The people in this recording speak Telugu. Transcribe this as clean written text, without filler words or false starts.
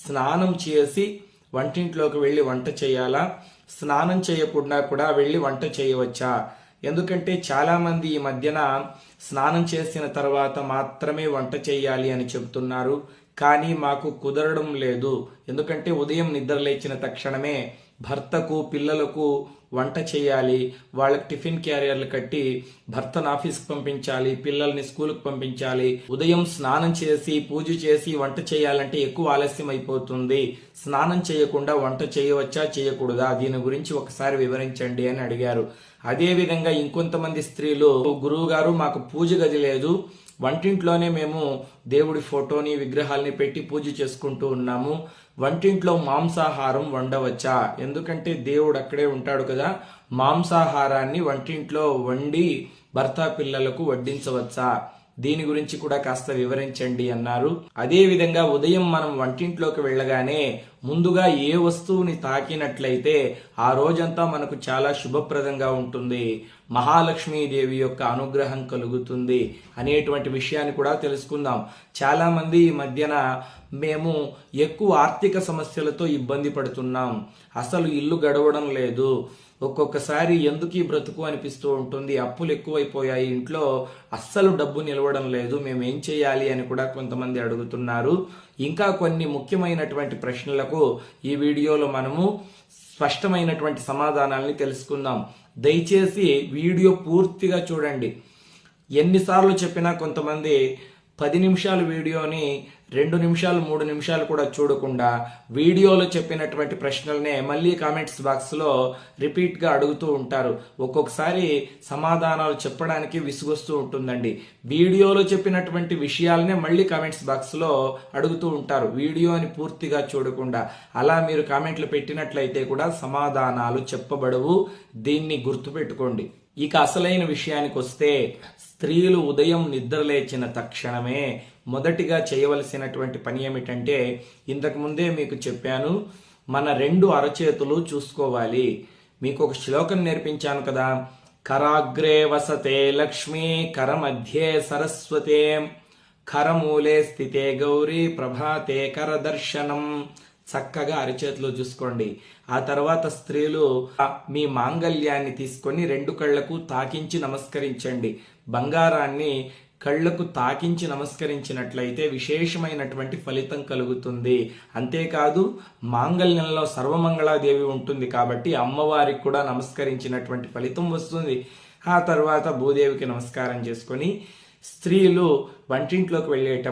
స్నానం చేసి వంటింట్లోకి వెళ్ళి వంట చేయాలా, స్నానం చేయకుండా కూడా వెళ్ళి వంట చేయవచ్చా? ఎందుకంటే చాలా మంది ఈ మధ్యన స్నానం చేసిన తర్వాత మాత్రమే వంట చేయాలి అని చెప్తున్నారు. కానీ మాకు కుదరడం లేదు. ఎందుకంటే ఉదయం నిద్ర లేచిన తక్షణమే భర్తకు పిల్లలకు వంట చేయాలి, వాళ్ళకి టిఫిన్ క్యారియర్లు కట్టి భర్తను ఆఫీస్కి పంపించాలి, పిల్లల్ని స్కూల్కి పంపించాలి. ఉదయం స్నానం చేసి పూజ చేసి వంట చేయాలంటే ఎక్కువ ఆలస్యం అయిపోతుంది. స్నానం చేయకుండా వంట చేయవచ్చా చేయకూడదా, దీని గురించి ఒకసారి వివరించండి అని అడిగారు. అదే విధంగా ఇంకొంతమంది స్త్రీలు, గురువు గారు మాకు పూజ గది లేదు, వంటింట్లోనే మేము దేవుడి ఫోటోని విగ్రహాల్ని పెట్టి పూజ చేసుకుంటూ ఉన్నాము, వంటింట్లో మాంసాహారం వండవచ్చా? ఎందుకంటే దేవుడు అక్కడే ఉంటాడు కదా, మాంసాహారాన్ని వంటింట్లో వండి భర్త పిల్లలకు వడ్డించవచ్చా? దీని గురించి కూడా కాస్త వివరించండి అన్నారు. అదే విధంగా ఉదయం మనం వంటింట్లోకి వెళ్ళగానే ముందుగా ఏ వస్తువుని తాకినట్లయితే ఆ రోజంతా మనకు చాలా శుభప్రదంగా ఉంటుంది, మహాలక్ష్మీదేవి యొక్క అనుగ్రహం కలుగుతుంది అనేటువంటి విషయాన్ని కూడా తెలుసుకుందాం. చాలా మంది ఈ మధ్యన మేము ఎక్కువ ఆర్థిక సమస్యలతో ఇబ్బంది పడుతున్నాం, అసలు ఇల్లు గడవడం లేదు, ఒక్కొక్కసారి ఎందుకు ఈ బ్రతుకు అనిపిస్తూ ఉంటుంది, అప్పులు ఎక్కువైపోయాయి, ఇంట్లో అస్సలు డబ్బు నిలవడం లేదు, మేము ఏం చేయాలి అని కూడా కొంతమంది అడుగుతున్నారు. ఇంకా కొన్ని ముఖ్యమైనటువంటి ప్రశ్నలకు ఈ వీడియోలో మనము స్పష్టమైనటువంటి సమాధానాలని తెలుసుకుందాం. దయచేసి వీడియో పూర్తిగా చూడండి. ఎన్నిసార్లు చెప్పినా కొంతమంది 10 నిమిషాల వీడియోని 2 నిమిషాలు 3 నిమిషాలు కూడా చూడకుండా వీడియోలో చెప్పినటువంటి ప్రశ్నలనే మళ్ళీ కామెంట్స్ బాక్స్లో రిపీట్గా అడుగుతూ ఉంటారు. ఒక్కొక్కసారి సమాధానాలు చెప్పడానికి విసుగొస్తూ ఉంటుందండి. వీడియోలో చెప్పినటువంటి విషయాలనే మళ్ళీ కామెంట్స్ బాక్స్లో అడుగుతూ ఉంటారు, వీడియోని పూర్తిగా చూడకుండా. అలా మీరు కామెంట్లు పెట్టినట్లయితే కూడా సమాధానాలు చెప్పబడవు, దీన్ని గుర్తుపెట్టుకోండి. ఇక అసలైన విషయానికి వస్తే, స్త్రీలు ఉదయం నిద్రలేచిన తక్షణమే మొదటిగా చేయవలసినటువంటి పని ఏమిటంటే, ఇంతకు ముందే మీకు చెప్పాను, మన 2 అరచేతులు చూసుకోవాలి. మీకు ఒక శ్లోకం నేర్పించాను కదా, కరాగ్రే వసతే లక్ష్మీ కరమధ్యే సరస్వతే కరమూలే స్థితే గౌరీ ప్రభాతే కరదర్శనం. చక్కగా అరచేతిలో చూసుకోండి. ఆ తర్వాత స్త్రీలు మీ మాంగళ్యాన్ని తీసుకొని 2 కళ్లకు తాకించి నమస్కరించండి. బంగారాన్ని కళ్లకు తాకించి నమస్కరించినట్లయితే విశేషమైనటువంటి ఫలితం కలుగుతుంది. అంతేకాదు మాంగళ్యంలో సర్వమంగళాదేవి ఉంటుంది కాబట్టి అమ్మవారికి కూడా నమస్కరించినటువంటి ఫలితం వస్తుంది. ఆ తర్వాత భూదేవికి నమస్కారం చేసుకొని స్త్రీలు వంటింట్లోకి వెళ్ళేటప్పుడు